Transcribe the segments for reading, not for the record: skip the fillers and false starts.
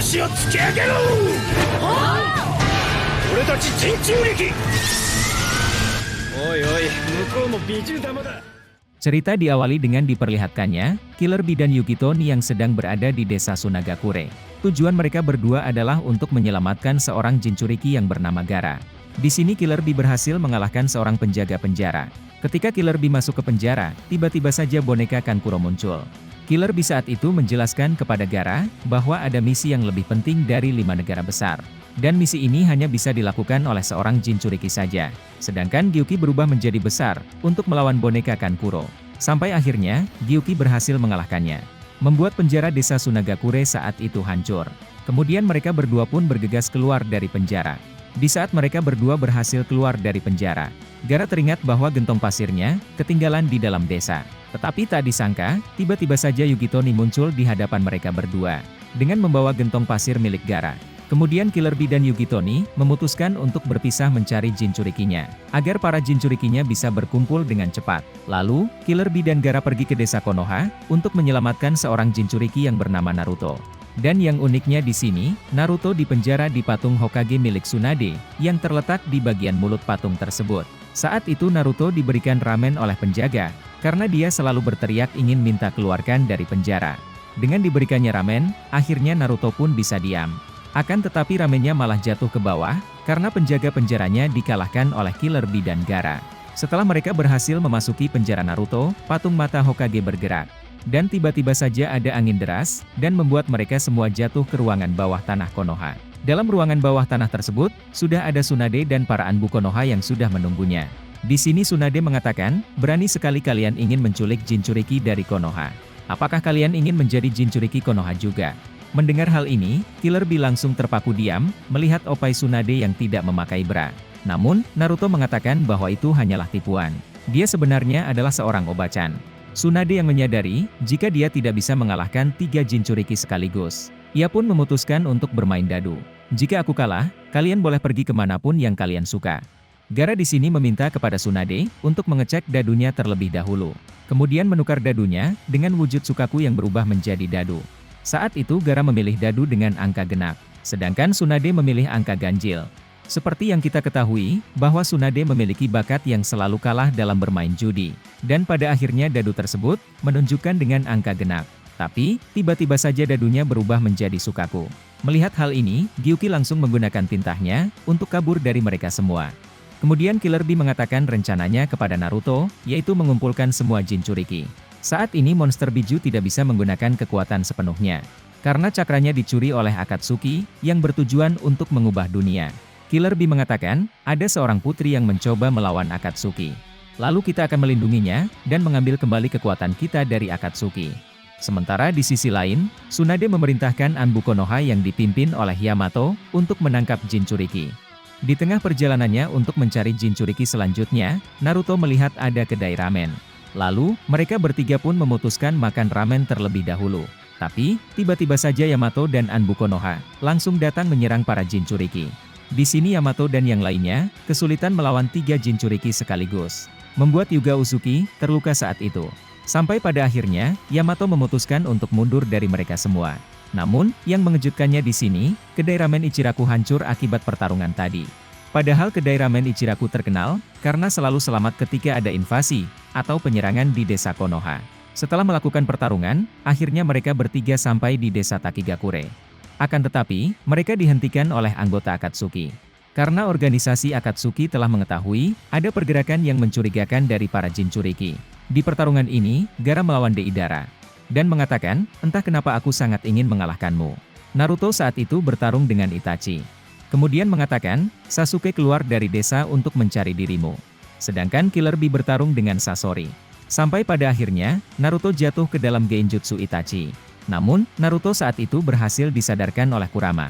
拳を突き上げろ。俺たち陣中力。おいおい、向こうも美獣玉だ。Cerita diawali dengan diperlihatkannya Killer Bee dan Yukitoni yang sedang berada di desa Sunagakure. Tujuan mereka berdua adalah untuk menyelamatkan seorang Jinchuriki yang bernama Gaara. Di sini Killer Bee berhasil mengalahkan seorang penjaga penjara. Ketika Killer Bee masuk ke penjara, tiba-tiba saja boneka Kankuro muncul. Killer Bee saat itu menjelaskan kepada Gaara bahwa ada misi yang lebih penting dari 5 negara besar. Dan misi ini hanya bisa dilakukan oleh seorang Jinchuriki saja. Sedangkan Gyuki berubah menjadi besar untuk melawan boneka Kankuro. Sampai akhirnya, Gyuki berhasil mengalahkannya. Membuat penjara desa Sunagakure saat itu hancur. Kemudian mereka berdua pun bergegas keluar dari penjara. Di saat mereka berdua berhasil keluar dari penjara, Gaara teringat bahwa gentong pasirnya ketinggalan di dalam desa. Tetapi tak disangka, tiba-tiba saja Yukitoni muncul di hadapan mereka berdua dengan membawa gentong pasir milik Gaara. Kemudian Killer Bee dan Yukitoni memutuskan untuk berpisah mencari Jinchurikinya, agar para Jinchurikinya bisa berkumpul dengan cepat. Lalu, Killer Bee dan Gaara pergi ke desa Konoha untuk menyelamatkan seorang Jinchuriki yang bernama Naruto. Dan yang uniknya di sini, Naruto dipenjara di patung Hokage milik Tsunade, yang terletak di bagian mulut patung tersebut. Saat itu Naruto diberikan ramen oleh penjaga, karena dia selalu berteriak ingin minta keluarkan dari penjara. Dengan diberikannya ramen, akhirnya Naruto pun bisa diam. Akan tetapi ramennya malah jatuh ke bawah, karena penjaga penjaranya dikalahkan oleh Killer Bee dan Gaara. Setelah mereka berhasil memasuki penjara Naruto, patung mata Hokage bergerak. Dan tiba-tiba saja ada angin deras, dan membuat mereka semua jatuh ke ruangan bawah tanah Konoha. Dalam ruangan bawah tanah tersebut, sudah ada Tsunade dan para Anbu Konoha yang sudah menunggunya. Di sini Tsunade mengatakan, berani sekali kalian ingin menculik Jinchuriki dari Konoha. Apakah kalian ingin menjadi Jinchuriki Konoha juga? Mendengar hal ini, Killer Bee langsung terpaku diam, melihat opai Tsunade yang tidak memakai bra. Namun, Naruto mengatakan bahwa itu hanyalah tipuan. Dia sebenarnya adalah seorang obacan. Tsunade yang menyadari, jika dia tidak bisa mengalahkan 3 Jinchuriki sekaligus. Ia pun memutuskan untuk bermain dadu. Jika aku kalah, kalian boleh pergi kemanapun yang kalian suka. Gaara di sini meminta kepada Tsunade untuk mengecek dadunya terlebih dahulu. Kemudian menukar dadunya dengan wujud Sukaku yang berubah menjadi dadu. Saat itu Gaara memilih dadu dengan angka genap, sedangkan Tsunade memilih angka ganjil. Seperti yang kita ketahui, bahwa Tsunade memiliki bakat yang selalu kalah dalam bermain judi. Dan pada akhirnya dadu tersebut, menunjukkan dengan angka genap. Tapi, tiba-tiba saja dadunya berubah menjadi Sukaku. Melihat hal ini, Gyuki langsung menggunakan tintahnya, untuk kabur dari mereka semua. Kemudian Killer Bee mengatakan rencananya kepada Naruto, yaitu mengumpulkan semua Jinchuriki. Saat ini monster Biju tidak bisa menggunakan kekuatan sepenuhnya. Karena cakranya dicuri oleh Akatsuki, yang bertujuan untuk mengubah dunia. Killer Bee mengatakan, ada seorang putri yang mencoba melawan Akatsuki. Lalu kita akan melindunginya, dan mengambil kembali kekuatan kita dari Akatsuki. Sementara di sisi lain, Tsunade memerintahkan Anbu Konoha yang dipimpin oleh Yamato, untuk menangkap Jinchuriki. Di tengah perjalanannya untuk mencari Jinchuriki selanjutnya, Naruto melihat ada kedai ramen. Lalu, mereka bertiga pun memutuskan makan ramen terlebih dahulu. Tapi, tiba-tiba saja Yamato dan Anbu Konoha langsung datang menyerang para Jinchuriki. Di sini Yamato dan yang lainnya kesulitan melawan 3 Jinchuriki sekaligus. Membuat Yuga Uzuki terluka saat itu. Sampai pada akhirnya, Yamato memutuskan untuk mundur dari mereka semua. Namun, yang mengejutkannya di sini, kedai ramen Ichiraku hancur akibat pertarungan tadi. Padahal kedai ramen Ichiraku terkenal, karena selalu selamat ketika ada invasi, atau penyerangan di desa Konoha. Setelah melakukan pertarungan, akhirnya mereka bertiga sampai di desa Takigakure. Akan tetapi, mereka dihentikan oleh anggota Akatsuki. Karena organisasi Akatsuki telah mengetahui, ada pergerakan yang mencurigakan dari para Jinchuriki. Di pertarungan ini, Gaara melawan Deidara. Dan mengatakan, entah kenapa aku sangat ingin mengalahkanmu. Naruto saat itu bertarung dengan Itachi. Kemudian mengatakan, Sasuke keluar dari desa untuk mencari dirimu. Sedangkan Killer Bee bertarung dengan Sasori. Sampai pada akhirnya, Naruto jatuh ke dalam Genjutsu Itachi. Namun, Naruto saat itu berhasil disadarkan oleh Kurama.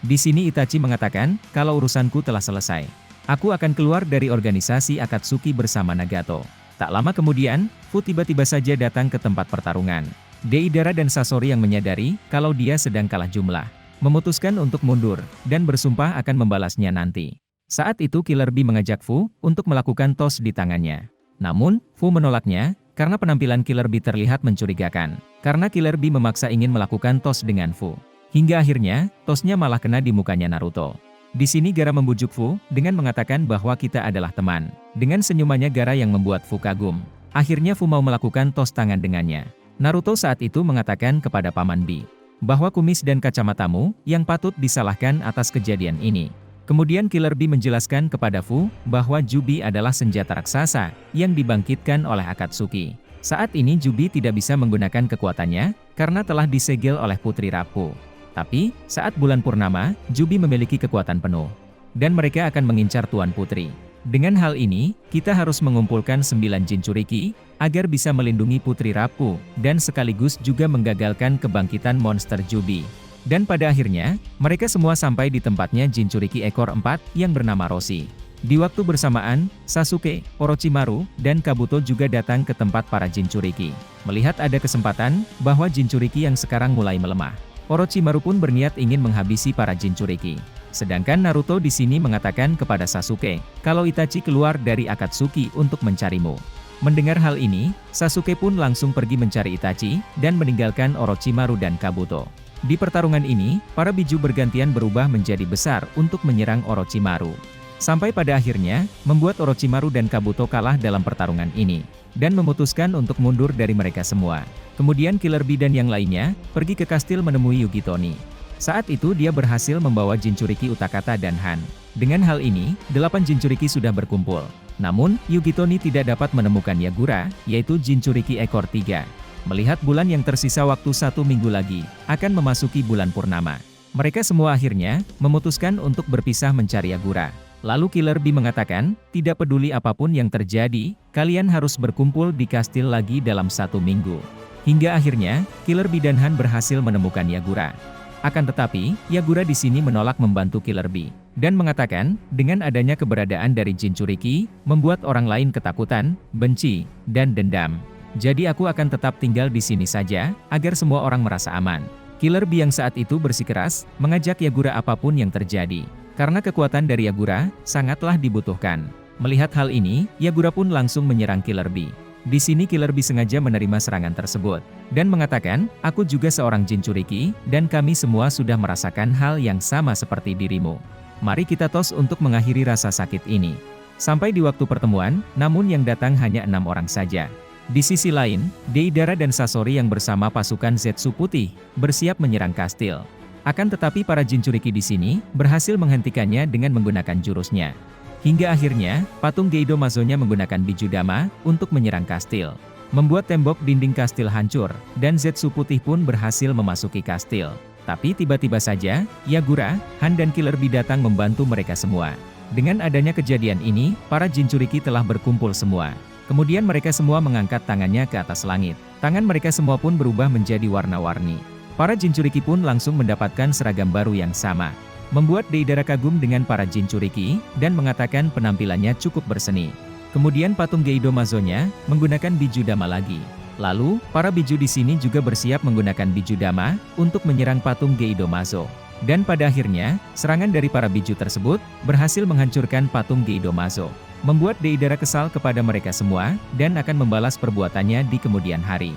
Di sini Itachi mengatakan, kalau urusanku telah selesai. Aku akan keluar dari organisasi Akatsuki bersama Nagato. Tak lama kemudian, Fu tiba-tiba saja datang ke tempat pertarungan. Deidara dan Sasori yang menyadari, kalau dia sedang kalah jumlah. Memutuskan untuk mundur, dan bersumpah akan membalasnya nanti. Saat itu Killer Bee mengajak Fu untuk melakukan tos di tangannya. Namun, Fu menolaknya, karena penampilan Killer Bee terlihat mencurigakan. Karena Killer Bee memaksa ingin melakukan tos dengan Fu. Hingga akhirnya, tosnya malah kena di mukanya Naruto. Di sini Gaara membujuk Fu, dengan mengatakan bahwa kita adalah teman. Dengan senyumannya Gaara yang membuat Fu kagum. Akhirnya Fu mau melakukan tos tangan dengannya. Naruto saat itu mengatakan kepada Paman Bi, bahwa kumis dan kacamatamu, yang patut disalahkan atas kejadian ini. Kemudian Killer Bee menjelaskan kepada Fu, bahwa Jubi adalah senjata raksasa, yang dibangkitkan oleh Akatsuki. Saat ini Jubi tidak bisa menggunakan kekuatannya, karena telah disegel oleh Putri Rapu. Tapi, saat bulan purnama, Jubi memiliki kekuatan penuh. Dan mereka akan mengincar Tuan Putri. Dengan hal ini, kita harus mengumpulkan 9 Jinchuriki, agar bisa melindungi Putri Rapu, dan sekaligus juga menggagalkan kebangkitan monster Jubi. Dan pada akhirnya, mereka semua sampai di tempatnya Jinchuriki ekor 4, yang bernama Roshi. Di waktu bersamaan, Sasuke, Orochimaru, dan Kabuto juga datang ke tempat para Jinchuriki. Melihat ada kesempatan, bahwa Jinchuriki yang sekarang mulai melemah. Orochimaru pun berniat ingin menghabisi para Jinchuriki. Sedangkan Naruto di sini mengatakan kepada Sasuke, kalau Itachi keluar dari Akatsuki untuk mencarimu. Mendengar hal ini, Sasuke pun langsung pergi mencari Itachi, dan meninggalkan Orochimaru dan Kabuto. Di pertarungan ini, para biju bergantian berubah menjadi besar untuk menyerang Orochimaru. Sampai pada akhirnya, membuat Orochimaru dan Kabuto kalah dalam pertarungan ini, dan memutuskan untuk mundur dari mereka semua. Kemudian Killer Bee dan yang lainnya, pergi ke kastil menemui Yugitoni. Saat itu dia berhasil membawa Jinchuriki Utakata dan Han. Dengan hal ini, 8 Jinchuriki sudah berkumpul. Namun, Yugitoni tidak dapat menemukan Yagura, yaitu Jinchuriki ekor 3. Melihat bulan yang tersisa waktu 1 minggu lagi, akan memasuki bulan purnama. Mereka semua akhirnya, memutuskan untuk berpisah mencari Yagura. Lalu Killer Bee mengatakan, tidak peduli apapun yang terjadi, kalian harus berkumpul di kastil lagi dalam 1 minggu. Hingga akhirnya, Killer Bee dan Han berhasil menemukan Yagura. Akan tetapi, Yagura di sini menolak membantu Killer Bee, dan mengatakan, dengan adanya keberadaan dari Jinchuriki, membuat orang lain ketakutan, benci, dan dendam. Jadi aku akan tetap tinggal di sini saja, agar semua orang merasa aman. Killer Bee yang saat itu bersikeras, mengajak Yagura apapun yang terjadi. Karena kekuatan dari Yagura, sangatlah dibutuhkan. Melihat hal ini, Yagura pun langsung menyerang Killer Bee. Di sini Killer Bee sengaja menerima serangan tersebut, dan mengatakan, aku juga seorang Jinchuriki, dan kami semua sudah merasakan hal yang sama seperti dirimu. Mari kita tos untuk mengakhiri rasa sakit ini. Sampai di waktu pertemuan, namun yang datang hanya 6 orang saja. Di sisi lain, Deidara dan Sasori yang bersama pasukan Zetsu Putih, bersiap menyerang kastil. Akan tetapi para Jinchuriki di sini, berhasil menghentikannya dengan menggunakan jurusnya. Hingga akhirnya, patung Geido Mazonya menggunakan Bijudama untuk menyerang kastil. Membuat tembok dinding kastil hancur, dan Zetsu Putih pun berhasil memasuki kastil. Tapi tiba-tiba saja, Yagura, Han dan Killer Bee datang membantu mereka semua. Dengan adanya kejadian ini, para Jinchuriki telah berkumpul semua. Kemudian mereka semua mengangkat tangannya ke atas langit. Tangan mereka semua pun berubah menjadi warna-warni. Para Jinchuriki pun langsung mendapatkan seragam baru yang sama. Membuat Deidara kagum dengan para Jinchuriki, dan mengatakan penampilannya cukup berseni. Kemudian patung Geido Mazonya, menggunakan Bijudama lagi. Lalu, para biju di sini juga bersiap menggunakan Bijudama, untuk menyerang patung Geido Mazo. Dan pada akhirnya, serangan dari para biju tersebut, berhasil menghancurkan patung Geido Mazo. Membuat Deidara kesal kepada mereka semua, dan akan membalas perbuatannya di kemudian hari.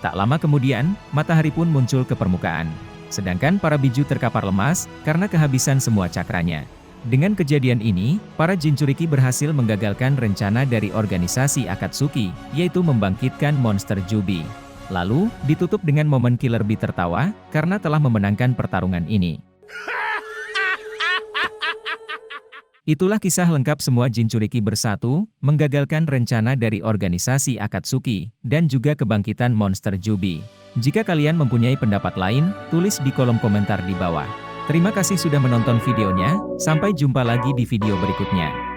Tak lama kemudian, matahari pun muncul ke permukaan. Sedangkan para biju terkapar lemas, karena kehabisan semua cakranya. Dengan kejadian ini, para Jinchuriki berhasil menggagalkan rencana dari organisasi Akatsuki, yaitu membangkitkan monster Jubi. Lalu, ditutup dengan momen Killer Bee tertawa, karena telah memenangkan pertarungan ini. Itulah kisah lengkap semua Jinchuriki bersatu, menggagalkan rencana dari organisasi Akatsuki, dan juga kebangkitan monster Jubi. Jika kalian mempunyai pendapat lain, tulis di kolom komentar di bawah. Terima kasih sudah menonton videonya, sampai jumpa lagi di video berikutnya.